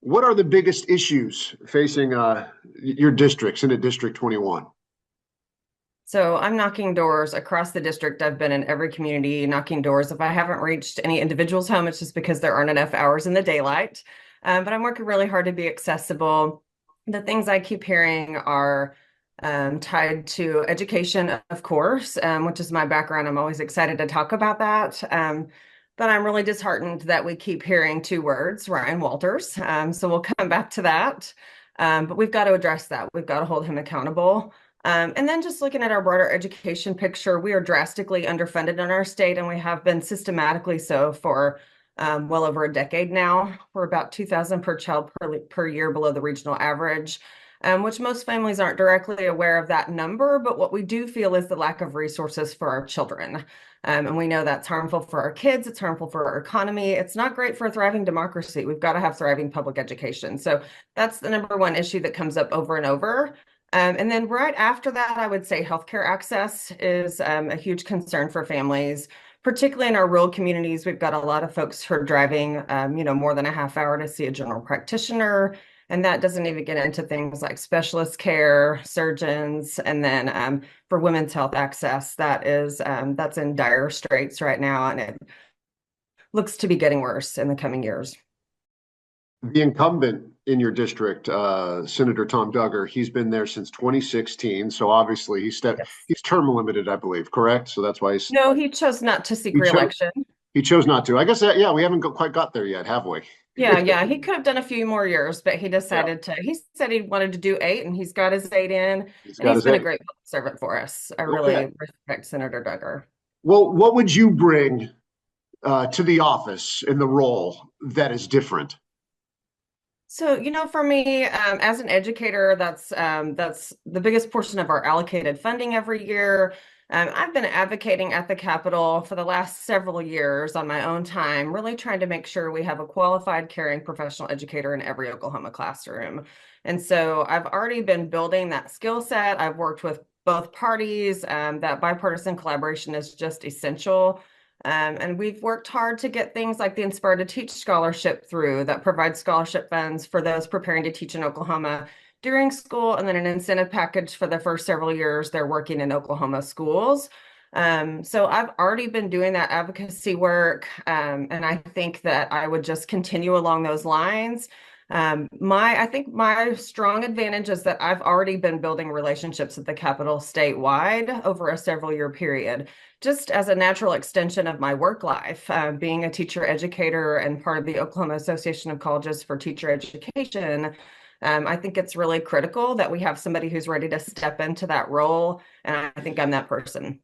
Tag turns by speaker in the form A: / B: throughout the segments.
A: What are the biggest issues facing your districts in District 21?
B: So I'm knocking doors across the district. I've been in every community knocking doors. If I haven't reached any individual's home, it's just because there aren't enough hours in the daylight. But I'm working really hard to be accessible. The things I keep hearing are tied to education, of course, which is my background. I'm always excited to talk about that. But I'm really disheartened that we keep hearing two words, Ryan Walters. So we'll come back to that. But we've got to address that. We've got to hold him accountable. And then just looking at our broader education picture, we are drastically underfunded in our state, and we have been systematically so for well over a decade now. We're about 2,000 per child per year below the regional average, which most families aren't directly aware of that number. But what we do feel is the lack of resources for our children. And we know that's harmful for our kids. It's harmful for our economy. It's not great for a thriving democracy. We've got to have thriving public education. So that's the number one issue that comes up over and over. And then right after that, I would say healthcare access is a huge concern for families, particularly in our rural communities. We've got a lot of folks who are driving, more than a half hour to see a general practitioner. And that doesn't even get into things like specialist care, surgeons, and then for women's health access, that's in dire straits right now, and it looks to be getting worse in the coming years.
A: The incumbent in your district, Senator Tom Duggar, he's been there since 2016. So obviously
B: Yes.
A: he's term limited, I believe, correct? So that's why
B: No, he chose not to seek
A: he chose
B: reelection.
A: he chose not to. I guess that, yeah, we haven't quite got there yet, have we?
B: Yeah, he could have done a few more years, but
A: Yeah,
B: he said he wanted to do 8, and he's got his 8 in,
A: he's
B: and
A: got
B: he's
A: his
B: been a
A: A.
B: great public servant for us. I
A: Okay.
B: really respect Senator Duggar.
A: Well, what would you bring to the office in the role that is different?
B: So, for me, as an educator, that's the biggest portion of our allocated funding every year. I've been advocating at the Capitol for the last several years on my own time, really trying to make sure we have a qualified, caring professional educator in every Oklahoma classroom. And so I've already been building that skill set. I've worked with both parties. That bipartisan collaboration is just essential. And we've worked hard to get things like the Inspired to Teach scholarship through that provides scholarship funds for those preparing to teach in Oklahoma during school, and then an incentive package for the first several years they're working in Oklahoma schools. So I've already been doing that advocacy work, and I think that I would just continue along those lines. I think my strong advantage is that I've already been building relationships at the Capitol statewide over a several year period, just as a natural extension of my work life, being a teacher educator and part of the Oklahoma Association of Colleges for Teacher Education. I think it's really critical that we have somebody who's ready to step into that role, and I think I'm that person.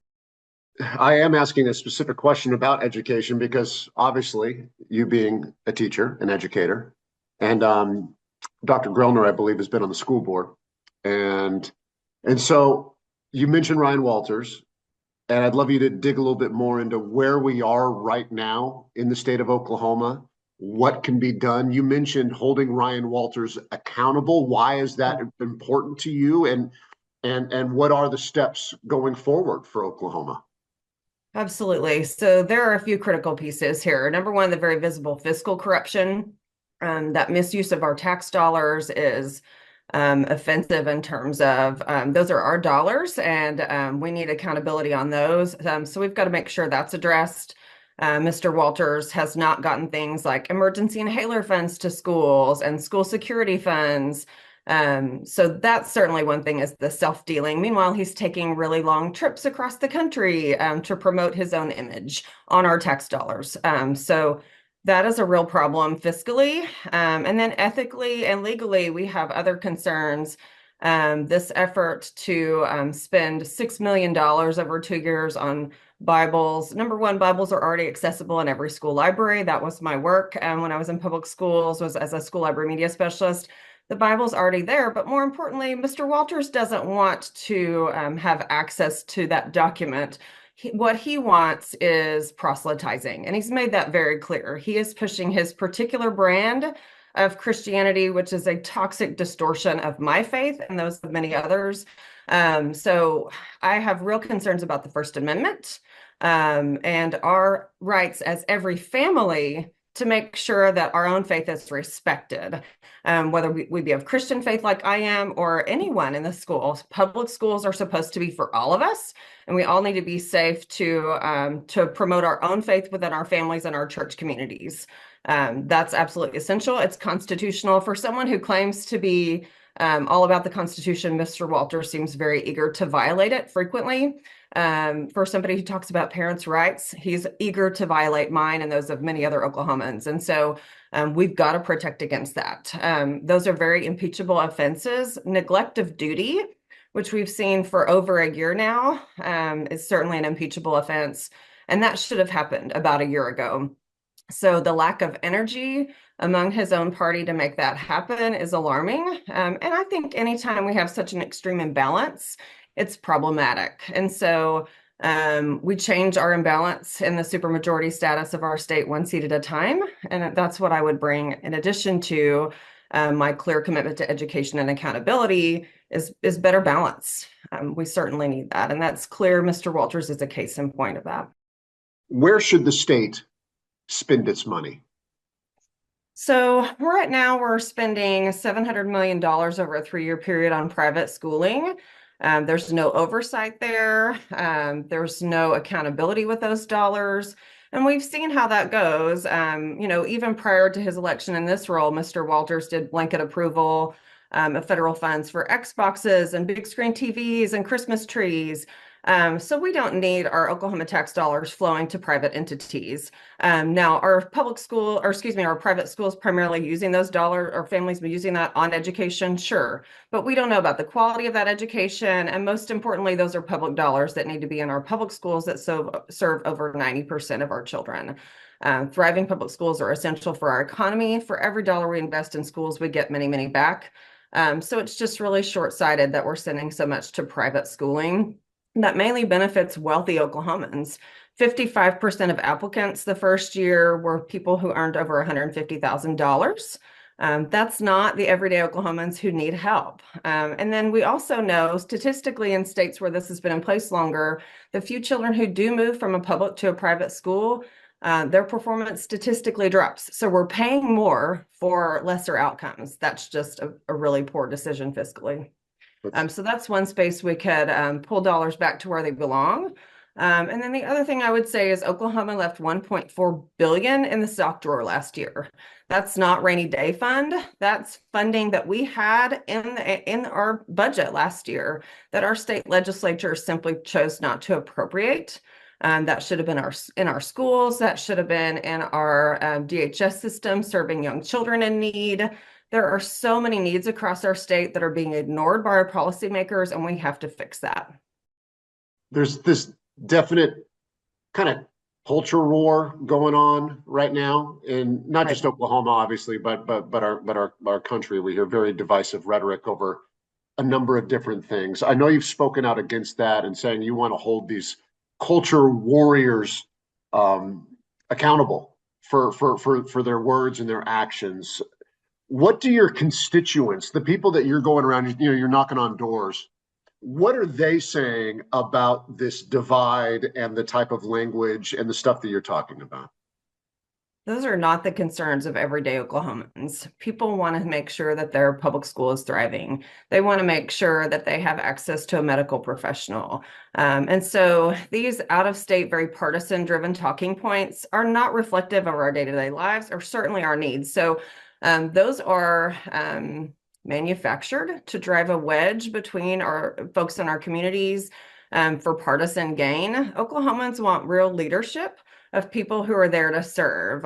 A: I am asking a specific question about education because obviously, you being a teacher, an educator, and Dr. Grellner, I believe, has been on the school board, and so you mentioned Ryan Walters, and I'd love you to dig a little bit more into where we are right now in the state of Oklahoma, what can be done. You mentioned holding Ryan Walters accountable. Why is that important to you, and what are the steps going forward for Oklahoma?
B: Absolutely. So there are a few critical pieces here. Number one, the very visible fiscal corruption. That misuse of our tax dollars is offensive in terms of those are our dollars, and we need accountability on those. So we've got to make sure that's addressed. Mr. Walters has not gotten things like emergency inhaler funds to schools and school security funds. So that's certainly one thing is the self-dealing. Meanwhile, he's taking really long trips across the country to promote his own image on our tax dollars. So that is a real problem fiscally. And then ethically and legally, we have other concerns. This effort to spend $6 million over 2 years on Bibles. Number one, Bibles are already accessible in every school library. That was my work when I was in public schools, was as a school library media specialist. The Bible's already there, but more importantly, Mr. Walters doesn't want to have access to that document. What he wants is proselytizing, and he's made that very clear. He is pushing his particular brand of Christianity, which is a toxic distortion of my faith and those of many others. So I have real concerns about the First Amendment and our rights as every family to make sure that our own faith is respected, whether we be of Christian faith like I am or anyone in the schools. Public schools are supposed to be for all of us, and we all need to be safe to promote our own faith within our families and our church communities. That's absolutely essential. It's constitutional. For someone who claims to be all about the Constitution, Mr. Walters seems very eager to violate it frequently. For somebody who talks about parents' rights, he's eager to violate mine and those of many other Oklahomans. And so we've got to protect against that. Those are very impeachable offenses. Neglect of duty, which we've seen for over a year now, is certainly an impeachable offense. And that should have happened about a year ago. So the lack of energy among his own party to make that happen is alarming. And I think anytime we have such an extreme imbalance, it's problematic. And so we change our imbalance in the supermajority status of our state one seat at a time. And that's what I would bring in addition to my clear commitment to education and accountability is better balance. We certainly need that. And that's clear. Mr. Walters is a case in point of that.
A: Where should the state spend its money?
B: So right now we're spending $700 million over a 3-year period on private schooling. There's no oversight there. There's no accountability with those dollars. And we've seen how that goes. Even prior to his election in this role, Mr. Walters did blanket approval of federal funds for Xboxes and big screen TVs and Christmas trees. So we don't need our Oklahoma tax dollars flowing to private entities. Now, our our private schools primarily using those dollars, or families be using that on education, sure. But we don't know about the quality of that education. And most importantly, those are public dollars that need to be in our public schools that serve over 90% of our children. Thriving public schools are essential for our economy. For every dollar we invest in schools, we get many, many back. So it's just really short-sighted that we're sending so much to private schooling. That mainly benefits wealthy Oklahomans. 55% of applicants the first year were people who earned over $150,000. That's not the everyday Oklahomans who need help. And then we also know statistically in states where this has been in place longer, the few children who do move from a public to a private school, their performance statistically drops. So we're paying more for lesser outcomes. That's just a really poor decision fiscally. So that's one space we could pull dollars back to where they belong. And then the other thing I would say is Oklahoma left $1.4 billion in the stock drawer last year. That's not rainy day fund. That's funding that we had in our budget last year that our state legislature simply chose not to appropriate. That should have been in our schools. That should have been in our DHS system serving young children in need. There are so many needs across our state that are being ignored by our policymakers, and we have to fix that.
A: There's this definite kind of culture war going on right now, in not just Oklahoma, obviously, but our country. We hear very divisive rhetoric over a number of different things. I know you've spoken out against that and saying you want to hold these culture warriors accountable for their words and their actions. What do your constituents, the people that you're going around, you're knocking on doors, what are they saying about this divide and the type of language and the stuff that you're talking about?
B: Those are not the concerns of everyday Oklahomans. People want to make sure that their public school is thriving. They want to make sure that they have access to a medical professional. And so these out-of-state, very partisan-driven talking points are not reflective of our day-to-day lives or certainly our needs. So those are manufactured to drive a wedge between our folks in our communities for partisan gain. Oklahomans want real leadership of people who are there to serve.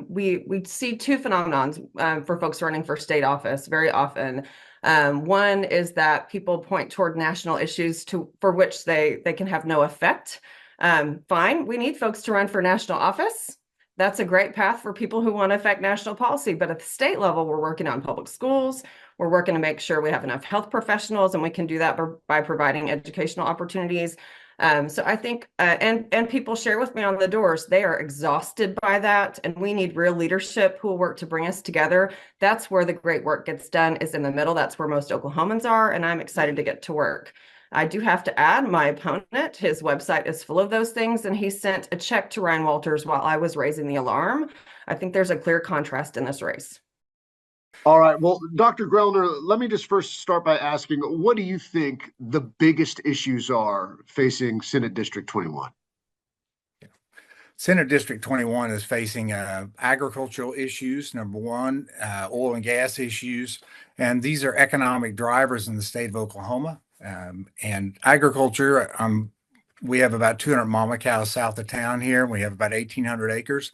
B: We see two phenomenons for folks running for state office very often. One is that people point toward national issues for which they can have no effect. Fine, we need folks to run for national office. That's a great path for people who want to affect national policy. But at the state level, we're working on public schools. We're working to make sure we have enough health professionals, and we can do that by providing educational opportunities. So I think, and people share with me on the doors, they are exhausted by that, and we need real leadership who will work to bring us together. That's where the great work gets done, is in the middle. That's where most Oklahomans are, and I'm excited to get to work. I do have to add my opponent, his website is full of those things, and he sent a check to Ryan Walters while I was raising the alarm. I think there's a clear contrast in this race.
A: All right. Well, Dr. Grellner, let me just first start by asking, what do you think the biggest issues are facing Senate District 21?
C: Senate District 21 is facing agricultural issues, number one, oil and gas issues, and these are economic drivers in the state of Oklahoma. And agriculture, we have about 200 mama cows south of town here. We have about 1,800 acres.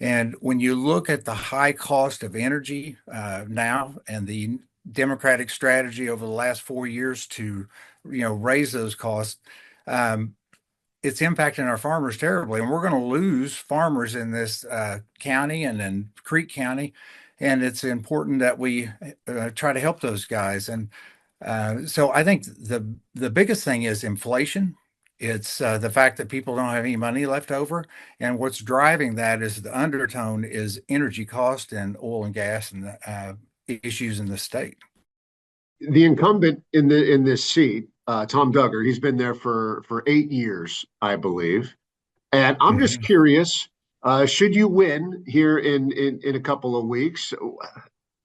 C: And when you look at the high cost of energy now and the Democratic strategy over the last 4 years to, raise those costs, it's impacting our farmers terribly, and we're going to lose farmers in this county and in Creek County, and it's important that we try to help those guys. And so I think the biggest thing is inflation. It's the fact that people don't have any money left over, and what's driving that is the undertone is energy cost and oil and gas and issues in the state.
A: The incumbent in this seat, Tom Duggar, he's been there for 8 years, I believe. And I'm just curious, should you win here in a couple of weeks,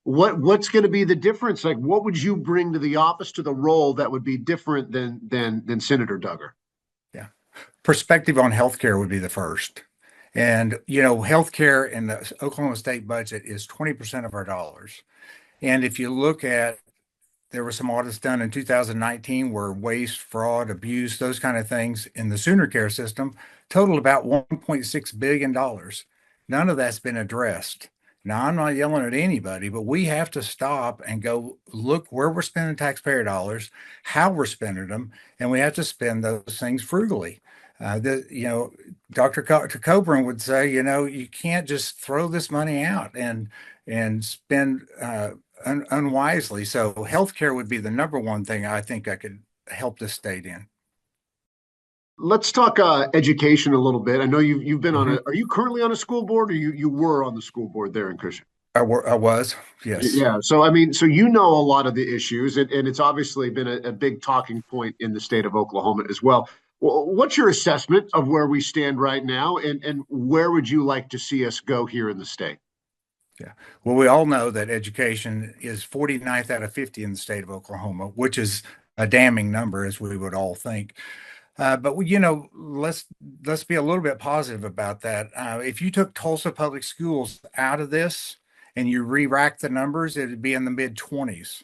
A: what's going to be the difference? Like, what would you bring to the office, to the role that would be different than Senator Duggar?
C: Yeah, perspective on healthcare would be the first. And healthcare in the Oklahoma state budget is 20% of our dollars. And if you look at, there were some audits done in 2019 where waste, fraud, abuse, those kind of things in the Sooner Care system totaled about $1.6 billion. None of that's been addressed. Now, I'm not yelling at anybody, but we have to stop and go look where we're spending taxpayer dollars, how we're spending them, and we have to spend those things frugally. Dr. Coburn would say, you can't just throw this money out and spend unwisely. So healthcare would be the number one thing I think I could help the state in.
A: Let's talk education a little bit. I know you've been on are you currently on a school board, or you were on the school board there in Cushing?
C: I was, yes.
A: Yeah. So, I mean, so a lot of the issues, and it's obviously been a big talking point in the state of Oklahoma as well. What's your assessment of where we stand right now, and where would you like to see us go here in the state?
C: Yeah. Well, we all know that education is 49th out of 50 in the state of Oklahoma, which is a damning number, as we would all think. But let's be a little bit positive about that. If you took Tulsa Public Schools out of this and you re-rack the numbers, it'd be in the mid-20s.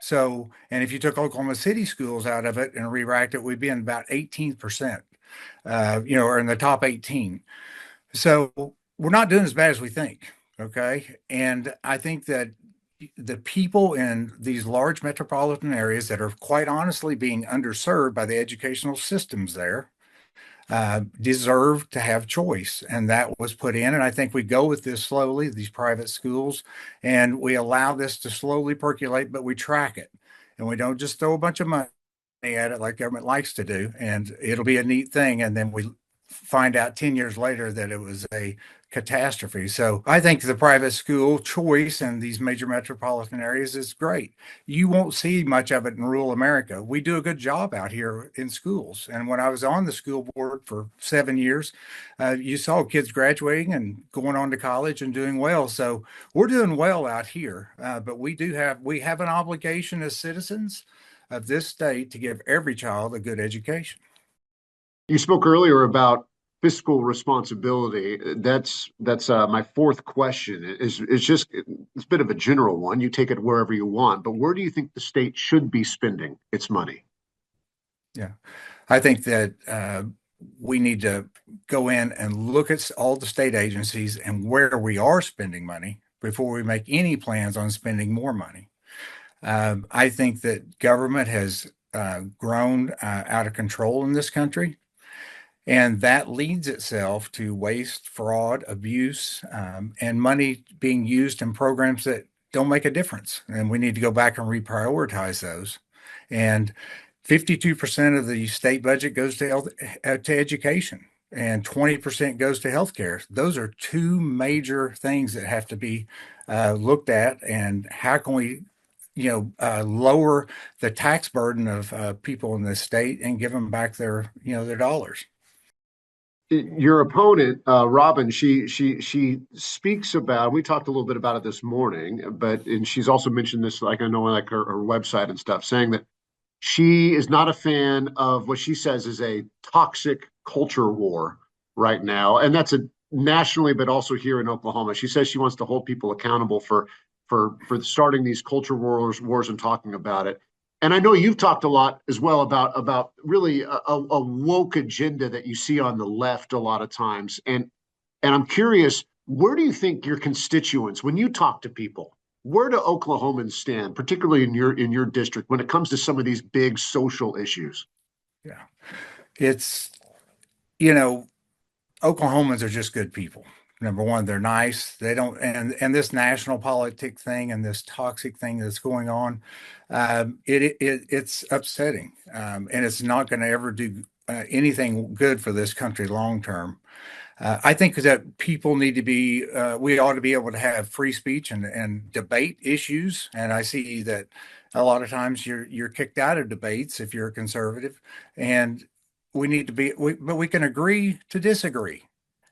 C: So, and if you took Oklahoma City schools out of it and re-racked it, we'd be in about 18%, or in the top 18. So we're not doing as bad as we think. Okay. And I think that the people in these large metropolitan areas that are quite honestly being underserved by the educational systems there deserve to have choice. And that was put in. And I think we go with this slowly, these private schools, and we allow this to slowly percolate, but we track it. And we don't just throw a bunch of money at it like government likes to do. And it'll be a neat thing. And then we find out 10 years later that it was a catastrophe. So I think the private school choice in these major metropolitan areas is great. You won't see much of it in rural America. We do a good job out here in schools. And when I was on the school board for 7 years, you saw kids graduating and going on to college and doing well. So we're doing well out here. But we have an obligation as citizens of this state to give every child a good education.
A: You spoke earlier about fiscal responsibility. That's my fourth question. It's a bit of a general one. You take it wherever you want, but where do you think the state should be spending its money?
C: Yeah, I think that we need to go in and look at all the state agencies and where we are spending money before we make any plans on spending more money. I think that government has grown out of control in this country. And that leads itself to waste, fraud, abuse, and money being used in programs that don't make a difference. And we need to go back and reprioritize those. And 52% of the state budget goes to education, and 20% goes to healthcare. Those are two major things that have to be looked at. And how can we, lower the tax burden of people in the state and give them back their dollars.
A: Your opponent, Robin, she speaks about. We talked a little bit about it this morning, and she's also mentioned this, like I know, like her website and stuff, saying that she is not a fan of what she says is a toxic culture war right now, and that's a nationally, but also here in Oklahoma. She says she wants to hold people accountable for starting these culture wars and talking about it. And I know you've talked a lot as well about really a woke agenda that you see on the left a lot of times. And I'm curious, where do you think your constituents, when you talk to people, where do Oklahomans stand, particularly in your district, when it comes to some of these big social issues?
C: Yeah, it's you know Oklahomans are just good people. Number one, they're nice. They don't, and this national politic thing and this toxic thing that's going on, it's upsetting, and it's not going to ever do anything good for this country long term. I think that people need to be, we ought to be able to have free speech and debate issues. And I see that a lot of times you're kicked out of debates if you're a conservative, and we need to be, but we can agree to disagree.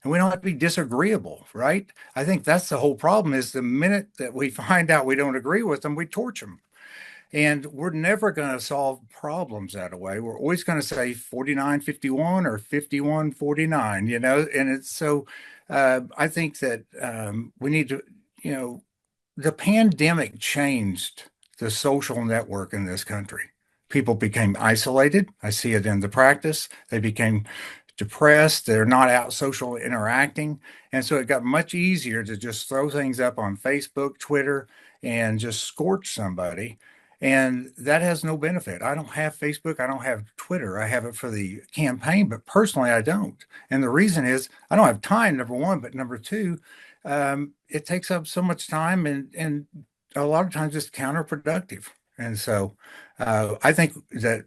C: And we don't have to be disagreeable, right? I think that's the whole problem is the minute that we find out we don't agree with them, we torch them. And we're never going to solve problems that way. We're always going to say 49-51 or 51-49, and it's so I think that we need to, the pandemic changed the social network in this country. People became isolated. I see it in the practice. They became depressed. They're not out social interacting. And so it got much easier to just throw things up on Facebook, Twitter, and just scorch somebody. And that has no benefit. I don't have Facebook. I don't have Twitter. I have it for the campaign, but personally, I don't. And the reason is I don't have time, number one, but number two, it takes up so much time and a lot of times it's counterproductive. And so I think that,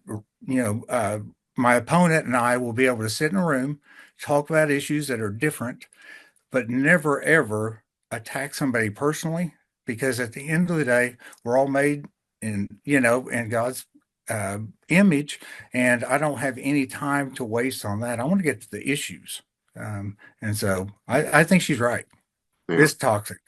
C: my opponent and I will be able to sit in a room, talk about issues that are different, but never ever attack somebody personally, because at the end of the day, we're all made in God's image, and I don't have any time to waste on that. I want to get to the issues. And so I think she's right.
A: Yeah.
C: It's toxic.